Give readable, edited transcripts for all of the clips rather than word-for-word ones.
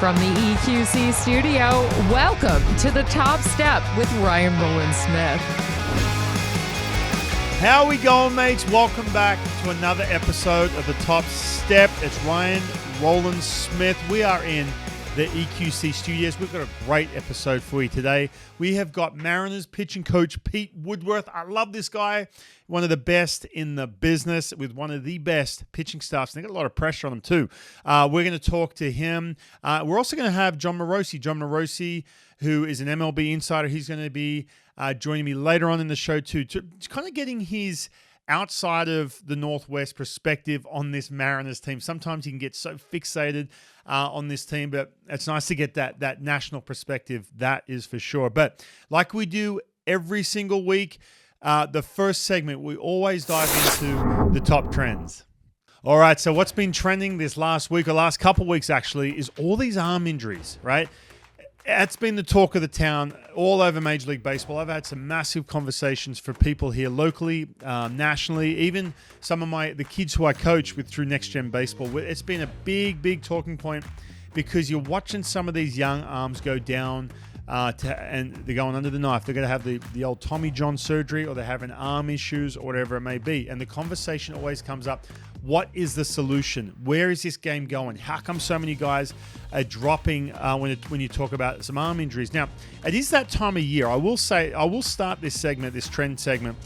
From the EQC studio, welcome to The Top Step with Ryan Rowland-Smith. How are we going, mates? Welcome back to another episode of The Top Step. It's Ryan Rowland-Smith. We are in the EQC studios. We've got a great episode for you today. We have got Mariners pitching coach Pete Woodworth. I love this guy. One of the best in the business with one of the best pitching staffs. They got a lot of pressure on them too. We're going to talk to him. We're also going to have Jon Morosi. Jon Morosi, who is an MLB Insider. He's going to be joining me later on in the show too, to kind of getting his outside of the Northwest perspective on this Mariners team. Sometimes you can get so fixated on this team, but it's nice to get that national perspective, that is for sure. But like we do every single week, the first segment, we always dive into the top trends. All right, so what's been trending this last week, or last couple weeks actually, is all these arm injuries, right? That's been the talk of the town all over Major League Baseball. I've had some massive conversations for people here locally, nationally, even some of the kids who I coach with through Next Gen Baseball. It's been a big talking point because you're watching some of these young arms go down and they're going under the knife. They're going to have the old Tommy John surgery, or they're having arm issues, or whatever it may be. And the conversation always comes up, what is the solution? Where is this game going? How come so many guys are dropping when you talk about some arm injuries? Now, it is that time of year. I will start this segment, this trending segment,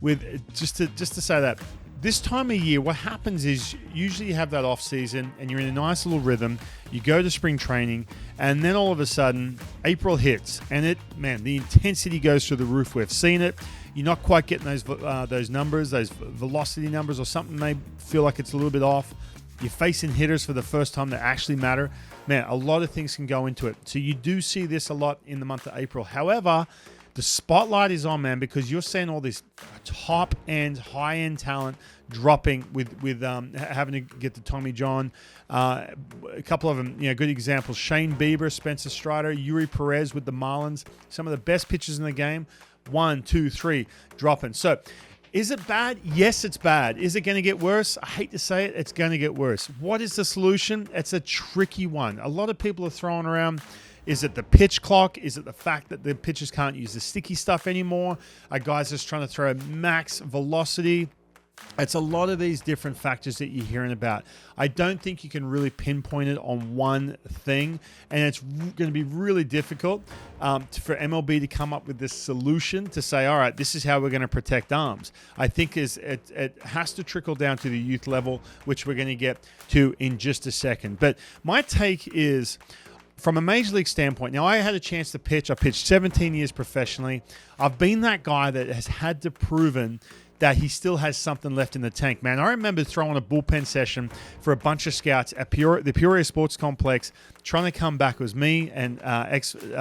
with just to say that this time of year, what happens is usually you have that off season and you're in a nice little rhythm. You go to spring training, and then all of a sudden, April hits, and the intensity goes through the roof. We've seen it. You're not quite getting those numbers, those velocity numbers, or something may feel like it's a little bit off. You're facing hitters for the first time that actually matter. Man, a lot of things can go into it. So you do see this a lot in the month of April. However, the spotlight is on, man, because you're seeing all this top-end, high-end talent dropping with having to get the Tommy John. A couple of them, good examples. Shane Bieber, Spencer Strider, Yuri Perez with the Marlins. Some of the best pitchers in the game. 1, 2, 3 dropping. So is it bad? Yes, it's bad. Is it going to get worse? I hate to say it. It's going to get worse. What is the solution? It's a tricky one. A lot of people are throwing around, is it the pitch clock? Is it the fact that the pitchers can't use the sticky stuff anymore? Are guys just trying to throw max velocity? It's a lot of these different factors that you're hearing about. I don't think you can really pinpoint it on one thing, and it's going to be really difficult for MLB to come up with this solution to say, all right, this is how we're going to protect arms. I think it has to trickle down to the youth level, which we're going to get to in just a second. But my take is, from a Major League standpoint, now I had a chance to pitch. I pitched 17 years professionally. I've been that guy that has had to proven that he still has something left in the tank, man. I remember throwing a bullpen session for a bunch of scouts at the Peoria Sports Complex, trying to come back. It was me and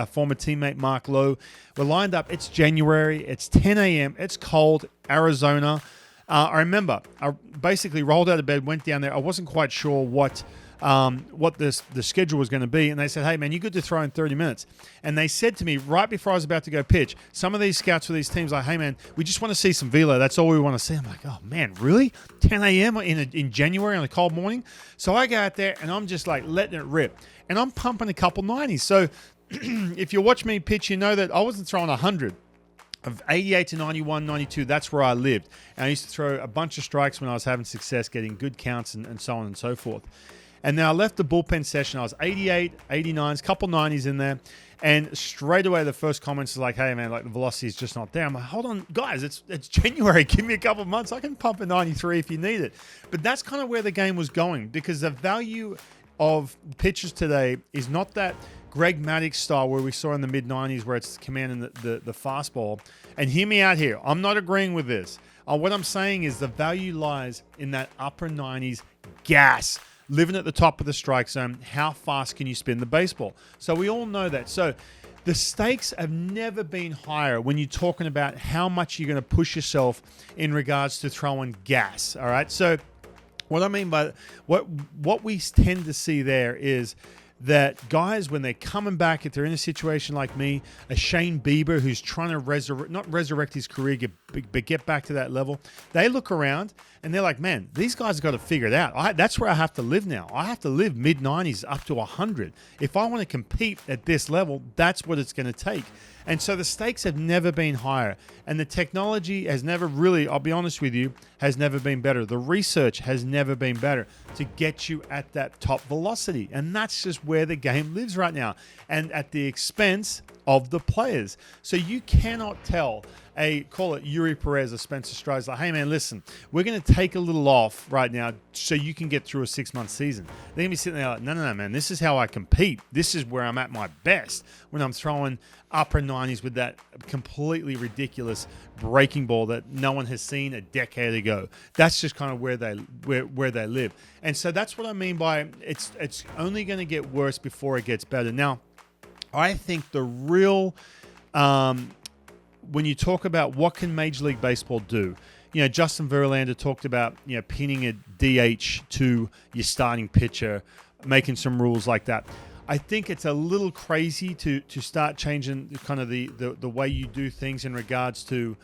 former teammate Mark Lowe. We're lined up. It's January. It's 10 a.m. It's cold, Arizona. I remember I basically rolled out of bed, went down there. I wasn't quite sure what the schedule was going to be, and they said, hey man, you're good to throw in 30 minutes. And they said to me right before I was about to go pitch, some of these scouts for these teams like, hey man, we just want to see some velo, that's all we want to see. I'm like, oh man, really? 10 a.m. in January on a cold morning? So I go out there and I'm just like letting it rip, and I'm pumping a couple 90s. So if you watch me pitch, you know that I wasn't throwing 100. Of 88 to 91, 92, that's where I lived. And I used to throw a bunch of strikes when I was having success, getting good counts and so on and so forth. And then I left the bullpen session. I was 88, 89s, couple 90s in there. And straight away, the first comments are like, hey, man, like the velocity is just not there. I'm like, hold on, guys, it's January. Give me a couple of months. I can pump a 93 if you need it. But that's kind of where the game was going, because the value of pitchers today is not that Greg Maddux style where we saw in the mid-90s where it's commanding the fastball. And hear me out here. I'm not agreeing with this. What I'm saying is the value lies in that upper 90s gas, living at the top of the strike zone. How fast can you spin the baseball? So we all know that. So the stakes have never been higher when you're talking about how much you're going to push yourself in regards to throwing gas. All right. So what I mean by what we tend to see there is that guys, when they're coming back, if they're in a situation like me, a Shane Bieber who's trying to not resurrect his career, but get back to that level, they look around and they're like, man, these guys have got to figure it out. That's where I have to live now. I have to live mid-90s up to 100. If I want to compete at this level, that's what it's going to take. And so the stakes have never been higher. And the technology has never really, I'll be honest with you, has never been better. The research has never been better to get you at that top velocity. And that's just where the game lives right now. And at the expense of the players. So you cannot tell call it Yuri Perez or Spencer Stride's like, hey man, listen, we're going to take a little off right now so you can get through a 6-month season. They're going to be sitting there like, no, man, this is how I compete. This is where I'm at my best when I'm throwing upper 90s with that completely ridiculous breaking ball that no one has seen a decade ago. That's just kind of where they live. And so that's what I mean by it's only going to get worse before it gets better. Now, I think the real when you talk about what can Major League Baseball do, Justin Verlander talked about, pinning a DH to your starting pitcher, making some rules like that. I think it's a little crazy to start changing kind of the way you do things in regards to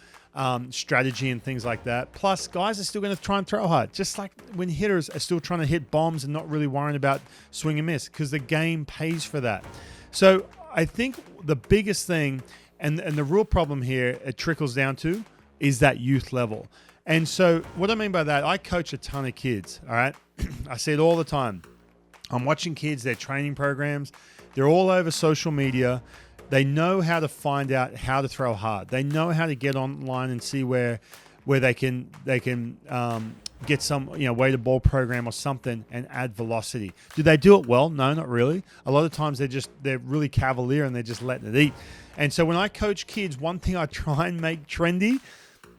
strategy and things like that. Plus, guys are still going to try and throw hard, just like when hitters are still trying to hit bombs and not really worrying about swing and miss because the game pays for that. So I think the biggest thing and the real problem here it trickles down to is that youth level. And so what I mean by that, I coach a ton of kids, all right? I see it all the time. I'm watching kids, their training programs. They're all over social media. They know how to find out how to throw hard. They know how to get online and see where they can get some weighted ball program or something and add velocity. Do they do it well? No, not really. A lot of times they're really cavalier and they're just letting it eat. And so when I coach kids, one thing I try and make trendy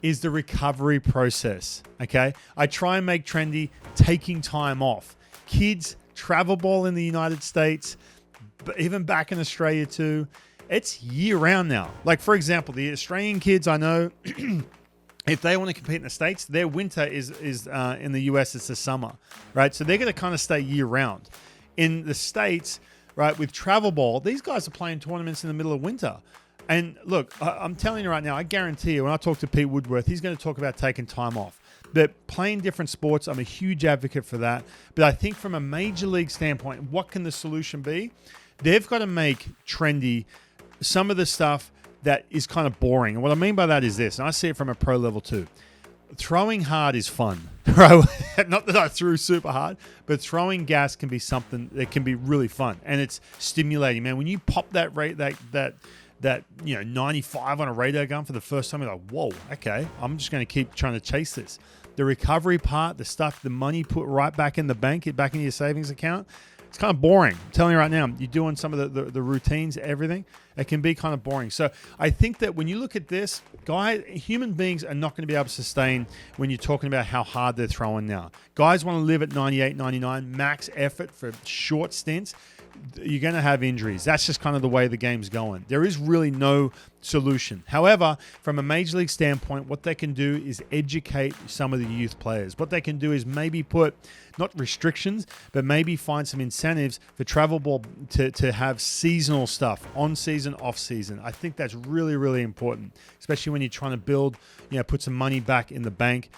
is the recovery process. Okay, I try and make trendy taking time off. Kids travel ball in the United States, but even back in Australia too. It's year round now. Like for example, the Australian kids I know. If they want to compete in the States, their winter is in the US, it's the summer, right? So they're going to kind of stay year round. In the States, right, with travel ball, these guys are playing tournaments in the middle of winter. And look, I'm telling you right now, I guarantee you, when I talk to Pete Woodworth, he's going to talk about taking time off. But playing different sports, I'm a huge advocate for that. But I think from a major league standpoint, what can the solution be? They've got to make trendy some of the stuff that is kind of boring. And what I mean by that is this, and I see it from a pro level too. Throwing hard is fun, right? Not that I threw super hard, but throwing gas can be something that can be really fun. And it's stimulating, man. When you pop that 95 on a radar gun for the first time, you're like, whoa, okay, I'm just going to keep trying to chase this. The recovery part, the stuff, the money put right back in the bank, back into your savings account, it's kind of boring. I'm telling you right now, you're doing some of the routines, everything. It can be kind of boring. So I think that when you look at this, human beings are not going to be able to sustain when you're talking about how hard they're throwing now. Guys want to live at 98, 99, max effort for short stints. You're going to have injuries. That's just kind of the way the game's going. There is really no solution. However, from a major league standpoint, what they can do is educate some of the youth players. What they can do is maybe put, not restrictions, but maybe find some incentives for travel ball to have seasonal stuff, on season, off season. I think that's really, really important, especially when you're trying to build, put some money back in the bank,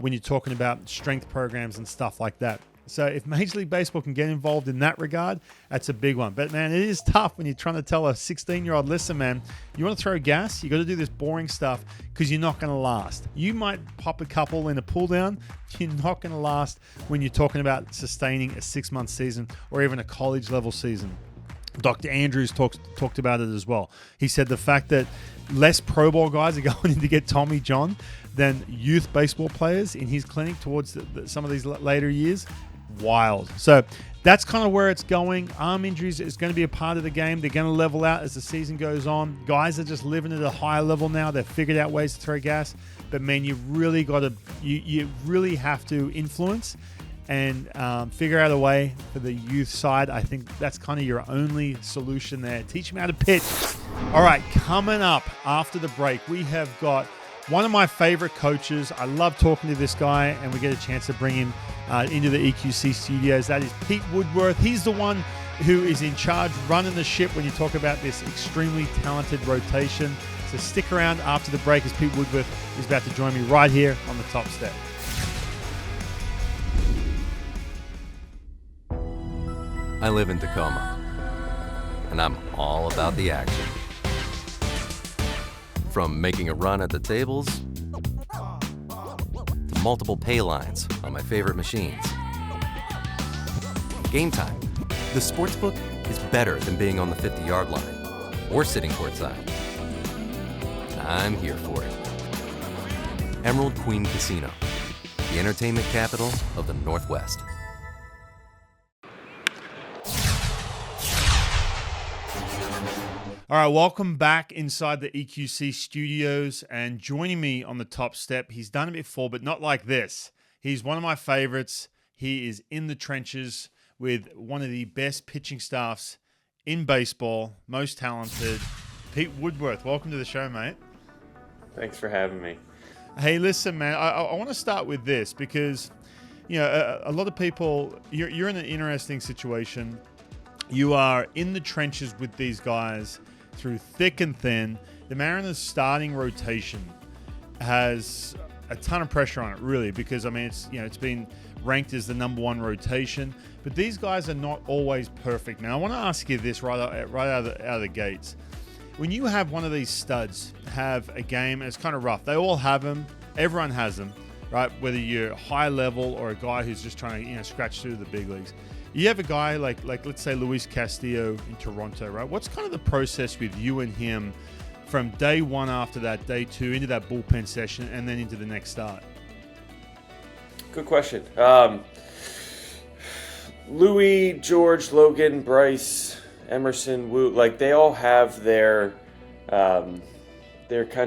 when you're talking about strength programs and stuff like that. So if Major League Baseball can get involved in that regard, that's a big one. But, man, it is tough when you're trying to tell a 16-year-old, listen, man, you want to throw gas? You got to do this boring stuff because you're not going to last. You might pop a couple in a pull down. You're not going to last when you're talking about sustaining a 6-month season or even a college-level season. Dr. Andrews talked about it as well. He said the fact that less Pro Bowl guys are going in to get Tommy John than youth baseball players in his clinic towards some of these later years, wild. So that's kind of where it's going. Arm injuries is going to be a part of the game. They're going to level out as the season goes on. Guys are just living at a higher level now. They've figured out ways to throw gas. But, man, you really got to you really have to influence and figure out a way for the youth side. I think that's kind of your only solution there. Teach them how to pitch. All right, coming up after the break, we have got one of my favorite coaches. I love talking to this guy, and we get a chance to bring him into the EQC studios. That is Pete Woodworth. He's the one who is in charge running the ship when you talk about this extremely talented rotation. So stick around after the break as Pete Woodworth is about to join me right here on the Top Step. I live in Tacoma, and I'm all about the action. From making a run at the tables to multiple pay lines on my favorite machines. Game time. The sportsbook is better than being on the 50-yard line or sitting courtside. And I'm here for it. Emerald Queen Casino, the entertainment capital of the Northwest. All right, welcome back inside the EQC studios, and joining me on the Top Step, he's done it before, but not like this. He's one of my favorites. He is in the trenches with one of the best pitching staffs in baseball, most talented, Pete Woodworth. Welcome to the show, mate. Thanks for having me. Hey, listen, man, I want to start with this because, you know, a lot of people, you're in an interesting situation. You are in the trenches with these guys through thick and thin. The Mariners' starting rotation has a ton of pressure on it, really, because I mean, it's been ranked as the #1 rotation, but these guys are not always perfect. Now, I want to ask you this right out of the gates. When you have one of these studs have a game, and it's kind of rough. They all have them. Everyone has them, right? Whether you're high level or a guy who's just trying to scratch through the big leagues. You have a guy like let's say Luis Castillo in Toronto, right? What's kind of the process with you and him from day one after that, day two, into that bullpen session, and then into the next start? Good question. Louis, George, Logan, Bryce, Emerson, Wu, like they all have their kind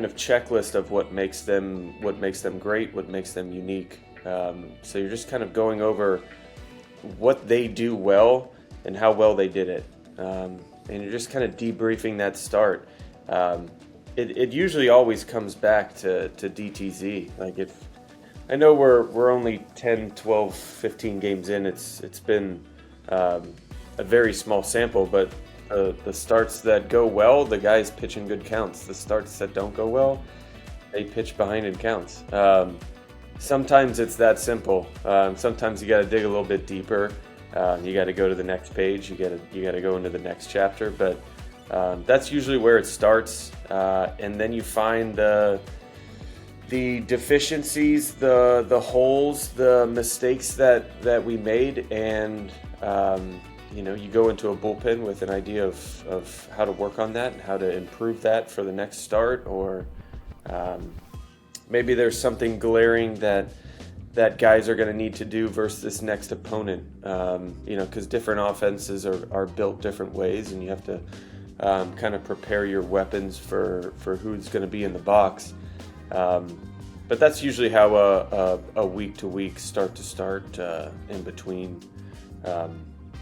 of checklist of what makes them great, what makes them unique. So you're just kind of going over what they do well and how well they did it, and you're just kind of debriefing that start. It usually always comes back to DTZ. Like if I know we're only 10, 12, 15 games in, it's been a very small sample, but the starts that go well, the guys pitch in good counts. The starts that don't go well, they pitch behind in counts. Sometimes it's that simple. Sometimes you got to dig a little bit deeper. You got to go to the next page. You got to go into the next chapter. But that's usually where it starts. And then you find the deficiencies, the holes, the mistakes that we made, and you go into a bullpen with an idea of how to work on that and how to improve that for the next start, or maybe there's something glaring that guys are going to need to do versus this next opponent, because different offenses are built different ways, and you have to kind of prepare your weapons for who's going to be in the box. But that's usually how a week-to-week, start-to-start, in between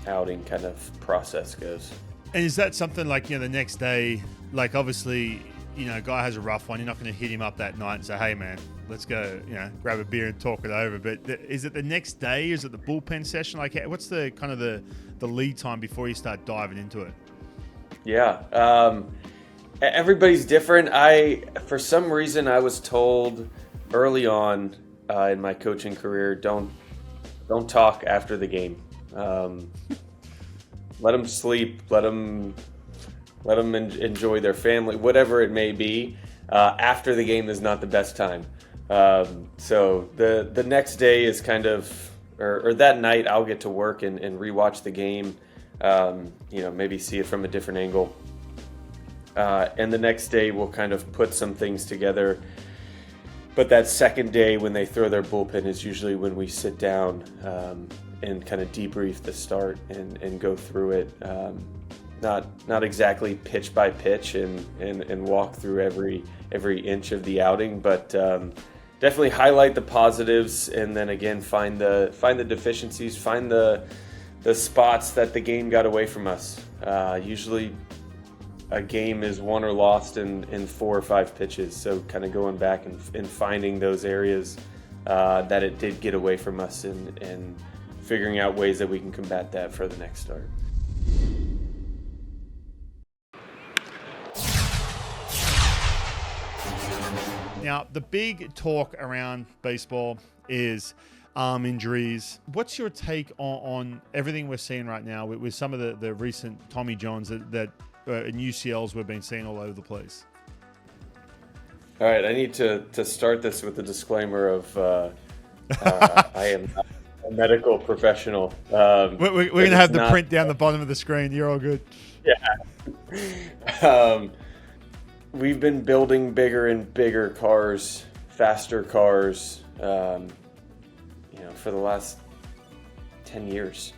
outing kind of process goes. And is that something like, the next day, like obviously, a guy has a rough one, you're not going to hit him up that night and say, hey man, let's go, grab a beer and talk it over. But is it the next day? Is it the bullpen session? Like, what's the kind of the lead time before you start diving into it? Yeah. Everybody's different. For some reason, I was told early on in my coaching career, don't talk after the game. Let them sleep. Let them enjoy their family, whatever it may be. After the game is not the best time. So the next day is kind of, or that night I'll get to work and rewatch the game. Maybe see it from a different angle. And the next day we'll kind of put some things together. But that second day when they throw their bullpen is usually when we sit down and kind of debrief the start and go through it. Not exactly pitch by pitch and walk through every inch of the outing, but definitely highlight the positives, and then again find the deficiencies, find the spots that the game got away from us. Usually a game is won or lost in 4 or 5 pitches, so kind of going back and finding those areas that it did get away from us and figuring out ways that we can combat that for the next start. Now, the big talk around baseball is arm injuries. What's your take on everything we're seeing right now with some of the recent Tommy Johns that and UCLs we've been seeing all over the place? All right, I need to start this with a disclaimer of I am not a medical professional. We're going to have the print down the bottom of the screen. You're all good. Yeah. We've been building bigger and bigger cars, faster cars, for the last 10 years.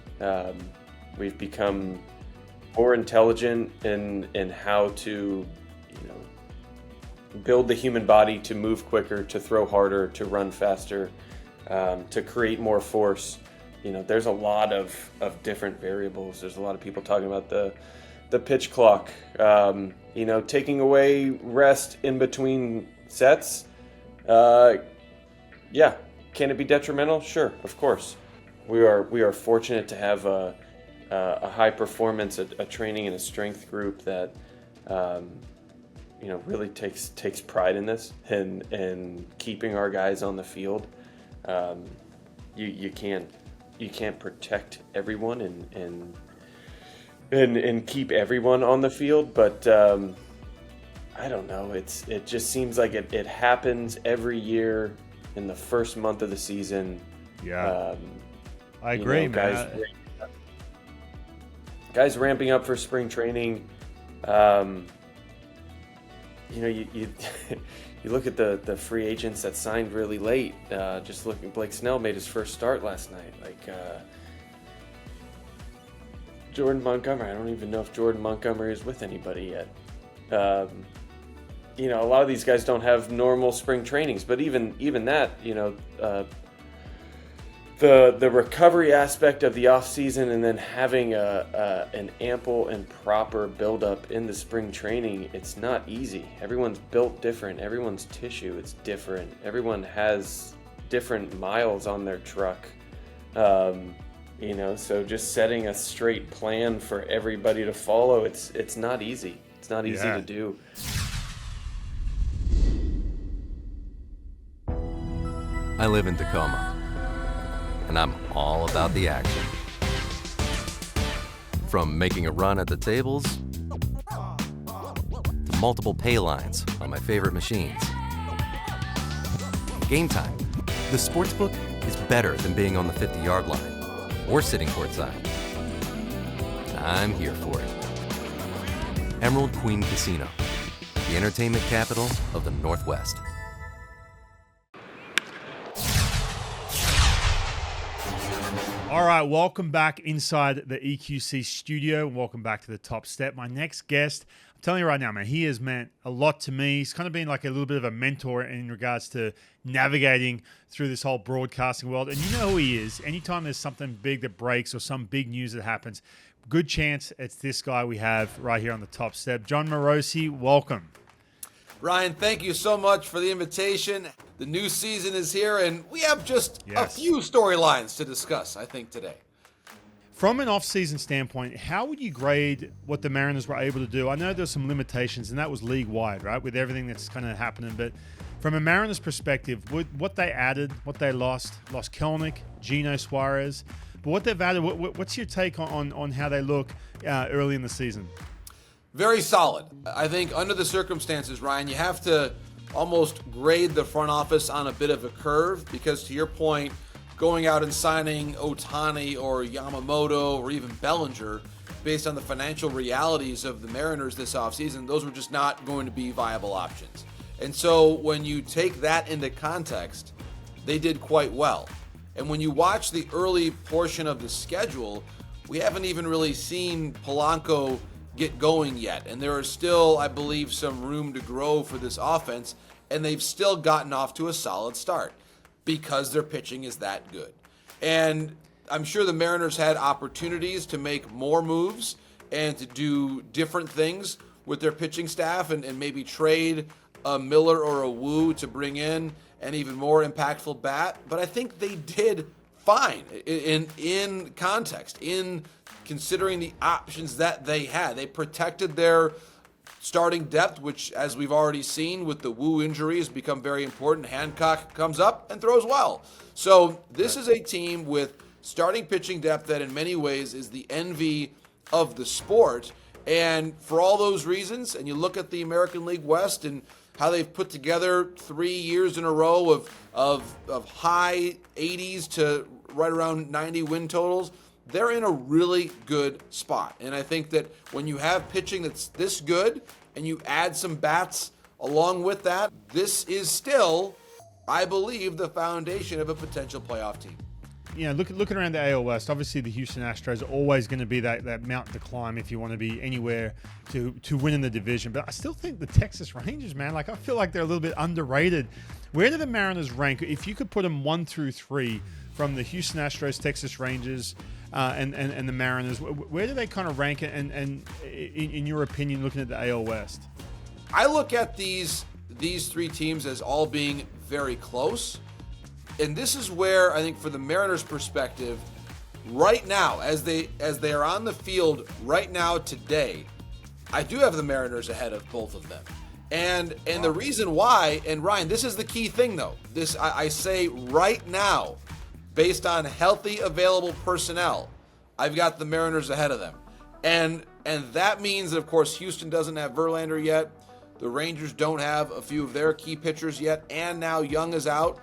We've become more intelligent in how to, build the human body to move quicker, to throw harder, to run faster, to create more force. There's a lot of different variables. There's a lot of people talking about the pitch clock, taking away rest in between sets. Can it be detrimental? Sure, of course. We are fortunate to have a high performance, a training and a strength group that really takes pride in this and keeping our guys on the field. You can't protect everyone and keep everyone on the field, but I don't know. It just seems like it happens every year in the first month of the season. Yeah, I agree, man. Guys ramping up for spring training. You look at the free agents that signed really late. Just looking, Blake Snell made his first start last night. Jordan Montgomery. I don't even know if Jordan Montgomery is with anybody yet. A lot of these guys don't have normal spring trainings, but even that, the recovery aspect of the off season and then having an ample and proper buildup in the spring training, it's not easy. Everyone's built different. Everyone's tissue is different. Everyone has different miles on their truck. So just setting a straight plan for everybody to follow, it's not easy. It's not easy to do. I live in Tacoma, and I'm all about the action. From making a run at the tables to multiple pay lines on my favorite machines. Game time. The sportsbook is better than being on the 50-yard line or sitting courtside. I'm here for it. Emerald Queen Casino, the entertainment capital of the Northwest. All right, welcome back inside the EQC studio, and welcome back to the Top Step. My next guest, I'm telling you right now, man, he has meant a lot to me. He's kind of been like a little bit of a mentor in regards to navigating through this whole broadcasting world. And you know who he is. Anytime there's something big that breaks or some big news that happens, good chance it's this guy we have right here on the Top Step. Jon Morosi, welcome. Ryan, thank you so much for the invitation. The new season is here, and we have just a few storylines to discuss, I think, today. From an off-season standpoint, how would you grade what the Mariners were able to do? I know there's some limitations, and that was league-wide, right, with everything that's kind of happening. But from a Mariners perspective, what they added, what they lost Kelenic, Gino Suarez, but what they've added, what's your take on how they look early in the season? Very solid. I think under the circumstances, Ryan, you have to almost grade the front office on a bit of a curve because, to your point, going out and signing Ohtani or Yamamoto or even Bellinger based on the financial realities of the Mariners this offseason, those were just not going to be viable options. And so when you take that into context, they did quite well. And when you watch the early portion of the schedule, we haven't even really seen Polanco get going yet. And there is still, I believe, some room to grow for this offense. And they've still gotten off to a solid start because their pitching is that good. And I'm sure the Mariners had opportunities to make more moves and to do different things with their pitching staff and maybe trade a Miller or a Wu to bring in an even more impactful bat. But I think they did fine in context, in considering the options that they had. They protected their starting depth, which, as we've already seen with the Wu injury, has become very important. Hancock comes up and throws well. So this is a team with starting pitching depth that in many ways is the envy of the sport. And for all those reasons, and you look at the American League West and how they've put together 3 years in a row of high 80s to right around 90 win totals, they're in a really good spot. And I think that when you have pitching that's this good and you add some bats along with that, this is still, I believe, the foundation of a potential playoff team. You know, looking around the AL West, obviously the Houston Astros are always going to be that mountain to climb if you want to be anywhere to win in the division. But I still think the Texas Rangers, man, like I feel like they're a little bit underrated. Where do the Mariners rank? If you could put them 1 through 3 from the Houston Astros, Texas Rangers, and the Mariners, where do they kind of rank? And in your opinion, looking at the AL West, I look at these 3 teams as all being very close. And this is where I think, for the Mariners' perspective, right now, as they are on the field right now today, I do have the Mariners ahead of both of them. And the reason why, and Ryan, this is the key thing though. This I say right now, based on healthy available personnel, I've got the Mariners ahead of them. And that means that, of course, Houston doesn't have Verlander yet. The Rangers don't have a few of their key pitchers yet, and now Young is out.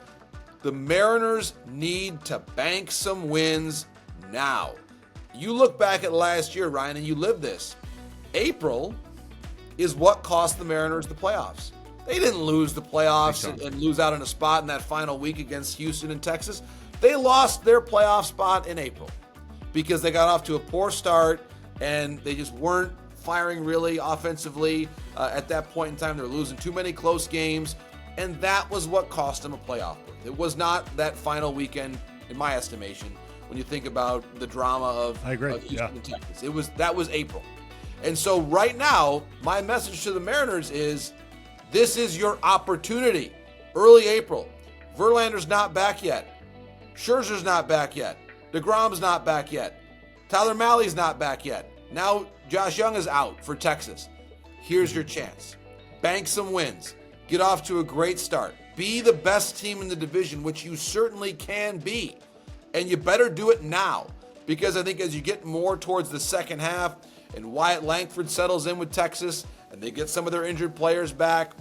The Mariners need to bank some wins now. You look back at last year, Ryan, and you lived this. April is what cost the Mariners the playoffs. They didn't lose the playoffs and lose out in a spot in that final week against Houston and Texas. They lost their playoff spot in April because they got off to a poor start and they just weren't firing really offensively at that point in time. They're losing too many close games, and that was what cost them a playoff berth. It was not that final weekend, in my estimation, when you think about the drama of Houston and Texas. That was April. And so right now, my message to the Mariners is, this is your opportunity. Early April. Verlander's not back yet. Scherzer's not back yet. DeGrom's not back yet. Tyler Mahle's not back yet. Now Josh Young is out for Texas. Here's your chance. Bank some wins. Get off to a great start. Be the best team in the division, which you certainly can be. And you better do it now, because I think as you get more towards the second half and Wyatt Langford settles in with Texas and they get some of their injured players back,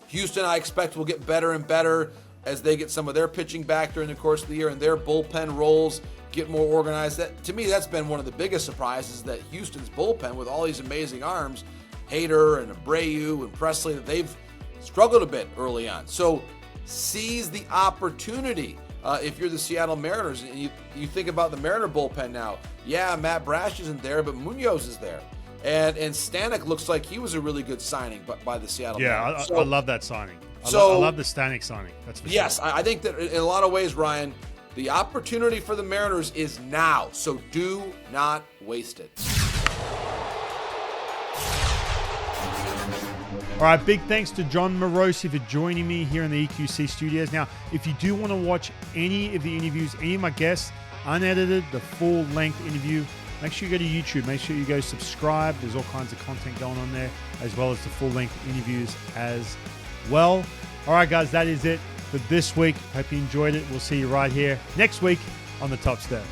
Houston, I expect, will get better and better as they get some of their pitching back during the course of the year and their bullpen roles get more organized. To me, that's been one of the biggest surprises, that Houston's bullpen, with all these amazing arms, Hader and Abreu and Presley, that they've struggled a bit early on. So seize the opportunity if you're the Seattle Mariners. And you think about the Mariner bullpen now. Yeah, Matt Brash isn't there, but Munoz is there. And Stanek looks like he was a really good signing by the Seattle Mariners. Yeah, I love that signing. I love the Stanek signing. That's for yes, sure. I think that in a lot of ways, Ryan, the opportunity for the Mariners is now. So do not waste it. All right, big thanks to Jon Morosi for joining me here in the EQC studios. Now, if you do want to watch any of the interviews, any of my guests, unedited, the full-length interview, make sure you go to YouTube. Make sure you go subscribe. There's all kinds of content going on there, as well as the full-length interviews as well. All right, guys, that is it for this week. Hope you enjoyed it. We'll see you right here next week on The Top Step.